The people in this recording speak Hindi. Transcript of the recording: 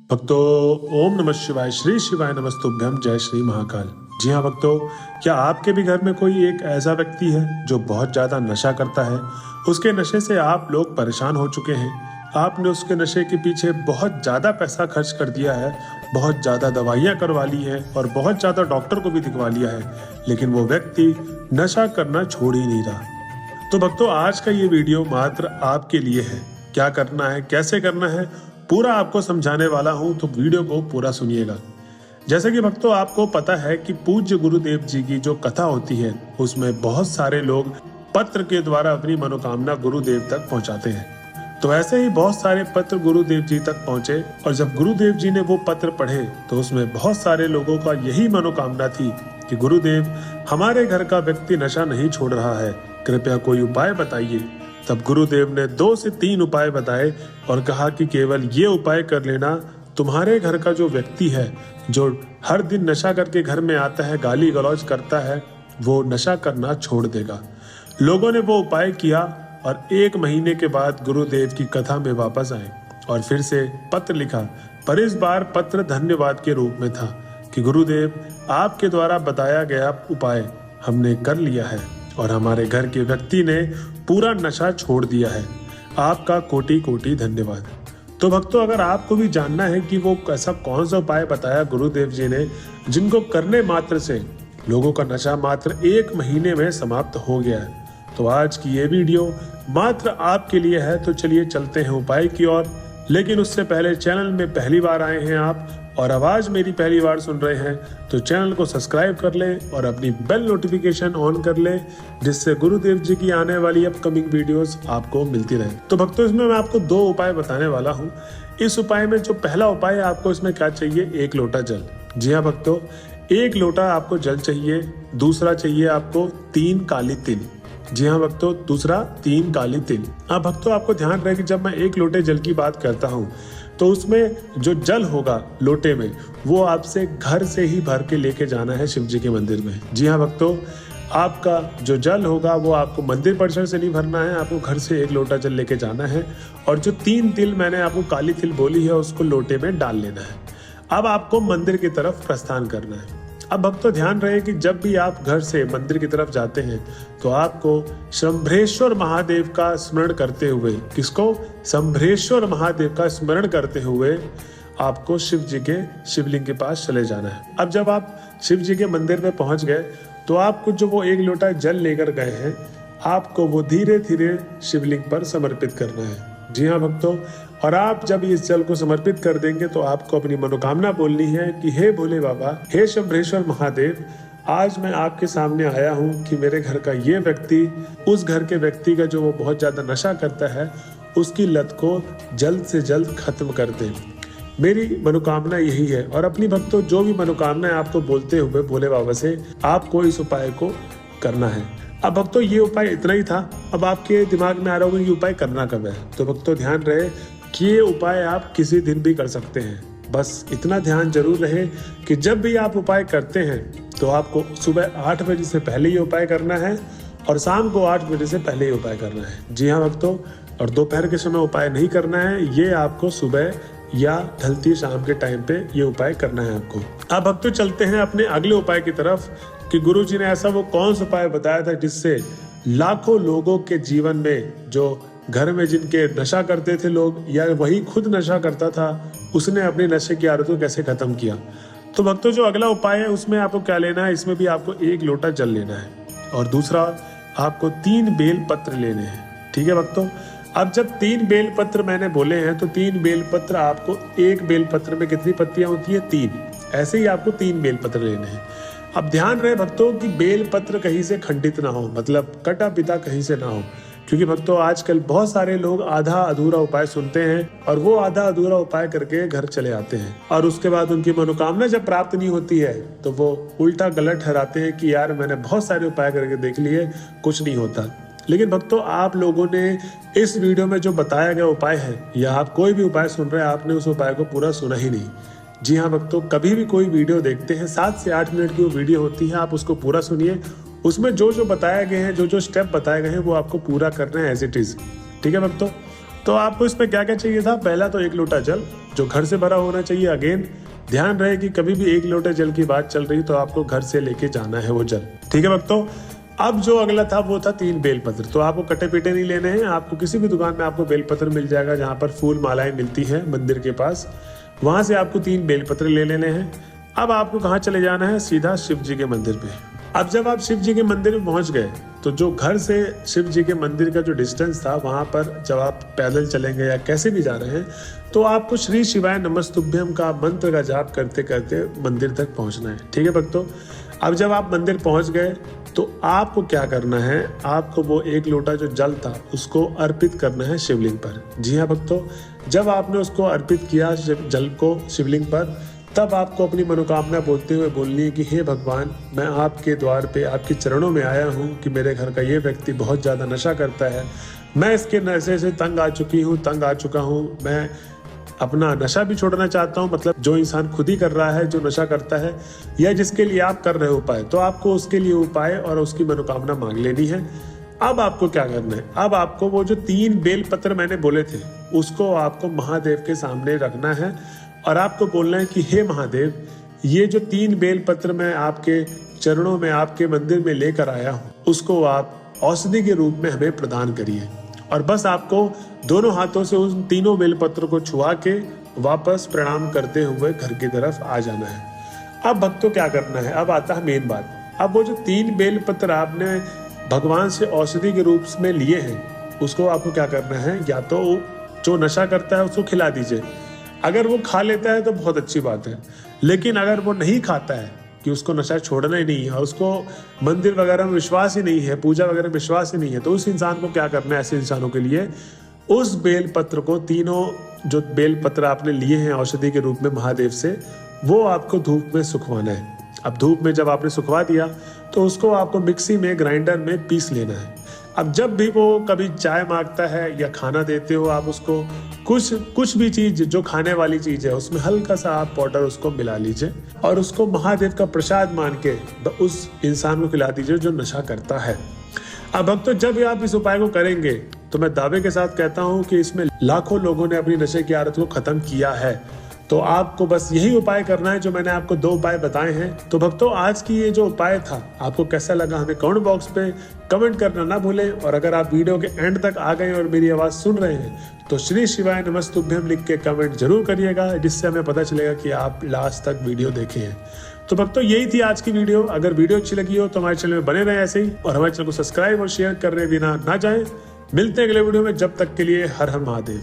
भक्तों, ओम नमः शिवाय, श्री शिवाय नमस्तुभ्यम, जय श्री महाकाल। जी हाँ भक्तों, क्या आपके भी घर में कोई एक ऐसा व्यक्ति है जो बहुत ज़्यादा नशा करता है? उसके नशे से आप लोग परेशान हो चुके हैं। आपने उसके नशे के पीछे बहुत ज़्यादा पैसा खर्च कर दिया है, बहुत ज़्यादा दवाइयाँ करवा ली है और बहुत ज़्यादा डॉक्टर को भी दिखवा लिया है, लेकिन वो व्यक्ति नशा करना छोड़ ही नहीं रहा। तो भक्तों, आज का ये वीडियो मात्र आपके लिए है। क्या करना है, कैसे करना है, पूरा आपको समझाने वाला हूं, तो वीडियो को पूरा सुनिएगा। जैसे कि भक्तों, आपको पता है कि पूज्य गुरुदेव जी की जो कथा होती है उसमें बहुत सारे लोग पत्र के द्वारा अपनी मनोकामना गुरुदेव तक पहुंचाते हैं। तो ऐसे ही बहुत सारे पत्र गुरुदेव जी तक पहुंचे और जब गुरुदेव जी ने वो पत्र पढ़े तो उसमें बहुत सारे लोगों का यही मनोकामना थी कि गुरुदेव, हमारे घर का व्यक्ति नशा नहीं छोड़ रहा है, कृपया कोई उपाय बताइए। तब गुरुदेव ने 2 से 3 उपाय बताए और कहा कि केवल ये उपाय कर लेना, तुम्हारे घर का जो व्यक्ति है, जो हर दिन नशा करके घर में आता है, गाली गलौज करता है, वो नशा करना छोड़ देगा। लोगों ने वो उपाय किया और 1 महीने के बाद गुरुदेव की कथा में वापस आए और फिर से पत्र लिखा, पर इस बार पत्र धन्यवाद के रूप में था कि गुरुदेव, आपके द्वारा बताया गया उपाय हमने कर लिया है और हमारे घर के व्यक्ति ने पूरा नशा छोड़ दिया है। आपका कोटि कोटि धन्यवाद। तो भक्तों, अगर आपको भी जानना है कि वो ऐसा कौन सा उपाय बताया गुरुदेव जी ने जिनको करने मात्र से लोगों का नशा मात्र 1 महीने में समाप्त हो गया है, तो आज की ये वीडियो मात्र आपके लिए है। तो चलिए चलते हैं उपाय की ओर। लेकिन उससे पहले, चैनल में पहली बार आए हैं आप और आवाज मेरी पहली बार सुन रहे हैं, तो चैनल को सब्सक्राइब कर लें और अपनी बेल नोटिफिकेशन ऑन कर लें, जिससे गुरुदेव जी की आने वाली अपकमिंग वीडियोस आपको मिलती रहे। तो भक्तों, इसमें मैं आपको 2 उपाय बताने वाला हूं। इस उपाय में जो पहला उपाय है, आपको इसमें क्या चाहिए, 1 लोटा जल। जी हाँ भक्तों, 1 लोटा आपको जल चाहिए। दूसरा चाहिए आपको 3 काली तिल। जी हाँ भक्तों, दूसरा 3 काली तिल। हाँ भक्तों, आपको ध्यान रहे कि जब मैं 1 लोटे जल की बात करता हूँ तो उसमें जो जल होगा लोटे में, वो आपसे घर से ही भर के लेके जाना है शिव जी के मंदिर में। जी हाँ भक्तों, आपका जो जल होगा वो आपको मंदिर परिसर से नहीं भरना है, आपको घर से 1 लोटा जल लेके जाना है और जो 3 तिल मैंने आपको काली तिल बोली है उसको लोटे में डाल लेना है। अब आपको मंदिर की तरफ प्रस्थान करना है। अब भक्तों, ध्यान रहे कि जब भी आप घर से मंदिर की तरफ जाते हैं तो आपको शंभरेश्वर महादेव का स्मरण करते हुए, किसको, शंभरेश्वर महादेव का स्मरण करते हुए आपको शिव जी के शिवलिंग के पास चले जाना है। अब जब आप शिव जी के मंदिर में पहुंच गए तो आपको जो वो 1 लोटा जल लेकर गए हैं, आपको वो धीरे धीरे शिवलिंग पर समर्पित करना है। जी हाँ भक्तों, और आप जब इस जल को समर्पित कर देंगे तो आपको अपनी मनोकामना बोलनी है कि हे भोले बाबा, हे शंभरेश्वर महादेव, आज मैं आपके सामने आया हूँ कि मेरे घर का ये व्यक्ति, उस घर के व्यक्ति का जो वो बहुत ज्यादा नशा करता है, उसकी लत को जल्द से जल्द खत्म कर दे। मेरी मनोकामना यही है। और अपनी भक्तों, जो भी मनोकामना है आपको बोलते हुए भोले बाबा से आपको इस उपाय को करना है। अब भक्तों, ये उपाय इतना ही था। अब आपके दिमाग में आ रहा होगा ये उपाय करना कब है, तो भक्तों ध्यान रहे कि ये उपाय आप किसी दिन भी कर सकते हैं। बस इतना ध्यान जरूर रहे कि जब भी आप उपाय करते हैं तो आपको सुबह 8 बजे से पहले ये उपाय करना है और शाम को 8 बजे से पहले ये उपाय करना है। जी हाँ भक्तों, और दोपहर के समय उपाय नहीं करना है, ये आपको सुबह या ढलती शाम के टाइम पे ये उपाय करना है आपको। अब भक्तों, चलते हैं अपने अगले उपाय की तरफ कि गुरु जी ने ऐसा वो कौन सा उपाय बताया था जिससे लाखों लोगों के जीवन में, जो घर में जिनके नशा करते थे लोग या वही खुद नशा करता था, उसने अपने नशे की आदत को कैसे खत्म किया। तो भक्तों, जो अगला उपाय है उसमें आपको क्या लेना है, इसमें भी आपको 1 लोटा जल लेना है और दूसरा आपको 3 बेल पत्र लेने हैं। ठीक है भक्तों, अब जब 3 बेल पत्र मैंने बोले हैं तो 3 बेल पत्र आपको, 1 बेल पत्र में कितनी पत्तियां होती है, 3। ऐसे ही आपको 3 बेल पत्र लेने हैं। अब ध्यान रहे भक्तों कि बेल पत्र कहीं से खंडित ना हो, मतलब कटा पिता कहीं से ना हो, क्योंकि भक्तों आजकल बहुत सारे लोग आधा अधूरा उपाय सुनते हैं और वो आधा अधूरा उपाय करके घर चले आते हैं और उसके बाद उनकी मनोकामना जब प्राप्त नहीं होती है तो वो उल्टा गलत ठहराते हैं कि यार मैंने बहुत सारे उपाय करके देख लिए, कुछ नहीं होता। लेकिन भक्तों, आप लोगों ने इस वीडियो में जो बताया गया उपाय है, या आप कोई भी उपाय सुन रहे हैं, आपने उस उपाय को पूरा सुना ही नहीं। जी हाँ भक्तों, कभी भी कोई वीडियो देखते हैं, 7 से 8 मिनट की वो वीडियो होती है, आप उसको पूरा सुनिए। उसमें जो जो बताए गए हैं, जो जो स्टेप बताए गए हैं, वो आपको पूरा करना है एज इट इज। ठीक है भक्तों, तो आपको इसमें क्या क्या चाहिए था, पहला तो 1 लोटा जल जो घर से भरा होना चाहिए। अगेन ध्यान रहे कि कभी भी 1 लोटे जल की बात चल रही तो आपको घर से लेके जाना है वो जल, ठीक है भक्तों। अब जो अगला था वो था 3 बेलपत्र। तो आपको कटे पीटे नहीं लेने हैं, आपको किसी भी दुकान में आपको बेलपत्र मिल जाएगा जहाँ पर फूल मालाएं मिलती है मंदिर के पास, वहां से आपको 3 बेलपत्र ले लेने हैं। अब आपको कहाँ चले जाना है, सीधा शिव जी के मंदिर पे। अब जब आप शिव जी के मंदिर में पहुंच गए तो जो घर से शिव जी के मंदिर का जो डिस्टेंस था, वहां पर जब आप पैदल चलेंगे या कैसे भी जा रहे हैं तो आपको श्री शिवाय नमस्तुभ्यम का मंत्र का जाप करते करते मंदिर तक पहुंचना है, ठीक है भक्तों। अब जब आप मंदिर पहुंच गए तो आपको क्या करना है, आपको वो 1 लोटा जो जल था उसको अर्पित करना है शिवलिंग पर। जी हाँ भक्तों, जब आपने उसको अर्पित किया जल को शिवलिंग पर, तब आपको अपनी मनोकामना बोलते हुए बोलनी है कि हे भगवान, मैं आपके द्वार पे आपके चरणों में आया हूँ कि मेरे घर का ये व्यक्ति बहुत ज़्यादा नशा करता है, मैं इसके नशे से तंग आ चुका हूँ, मैं अपना नशा भी छोड़ना चाहता हूँ। मतलब जो इंसान खुद ही कर रहा है, जो नशा करता है, या जिसके लिए आप कर रहे हो उपाय, तो आपको उसके लिए उपाय और उसकी मनोकामना मांग लेनी है। अब आपको क्या करना है, अब आपको वो जो 3 बेलपत्र मैंने बोले थे उसको आपको महादेव के सामने रखना है और आपको बोलना है कि हे महादेव, ये जो 3 बेलपत्र मैं आपके चरणों में आपके मंदिर में लेकर आया हूँ उसको आप औषधि के रूप में हमें प्रदान करिए। और बस आपको दोनों हाथों से उन तीनों बेलपत्र को छुआ के वापस प्रणाम करते हुए घर की तरफ आ जाना है। अब भक्तों क्या करना है, अब आता है मेन बात। अब वो जो 3 बेलपत्र आपने भगवान से औषधि के रूप में लिए हैं उसको आपको क्या करना है, या तो जो नशा करता है उसको खिला दीजिए। अगर वो खा लेता है तो बहुत अच्छी बात है, लेकिन अगर वो नहीं खाता है कि उसको नशा छोड़ना ही नहीं है और उसको मंदिर वगैरह में विश्वास ही नहीं है, पूजा वगैरह में विश्वास ही नहीं है, तो उस इंसान को क्या करना है, ऐसे इंसानों के लिए उस बेलपत्र को, तीनों जो बेलपत्र आपने लिए हैं औषधि के रूप में महादेव से, वो आपको धूप में सुखवाना है। अब धूप में जब आपने सुखवा दिया तो उसको आपको मिक्सी में, ग्राइंडर में पीस लेना है। अब जब भी वो कभी चाय मांगता है या खाना देते हो आप उसको, कुछ भी चीज जो खाने वाली चीज है उसमें हल्का सा आप पाउडर उसको मिला लीजिए और उसको महादेव का प्रसाद मान के उस इंसान को खिला दीजिए जो नशा करता है। अब भक्तों, जब आप इस उपाय को करेंगे तो मैं दावे के साथ कहता हूं कि इसमें लाखों लोगों ने अपनी नशे की आदत को खत्म किया है। तो आपको बस यही उपाय करना है जो मैंने आपको 2 उपाय बताए हैं। तो भक्तों, आज की ये जो उपाय था आपको कैसा लगा हमें कमेंट बॉक्स पे कमेंट करना ना भूलें। और अगर आप वीडियो के एंड तक आ गए और मेरी आवाज सुन रहे हैं तो श्री शिवाय नमस्तुभ्यम लिख के कमेंट जरूर करिएगा, जिससे हमें पता चलेगा कि आप लास्ट तक वीडियो देखे हैं। तो भक्तों, यही थी आज की वीडियो। अगर वीडियो अच्छी लगी हो तो हमारे चैनल में बने रहे ऐसे ही, और हमारे चैनल को सब्सक्राइब और शेयर करने बिना ना जाएं। मिलते हैं अगले वीडियो में, जब तक के लिए हर हर महादेव।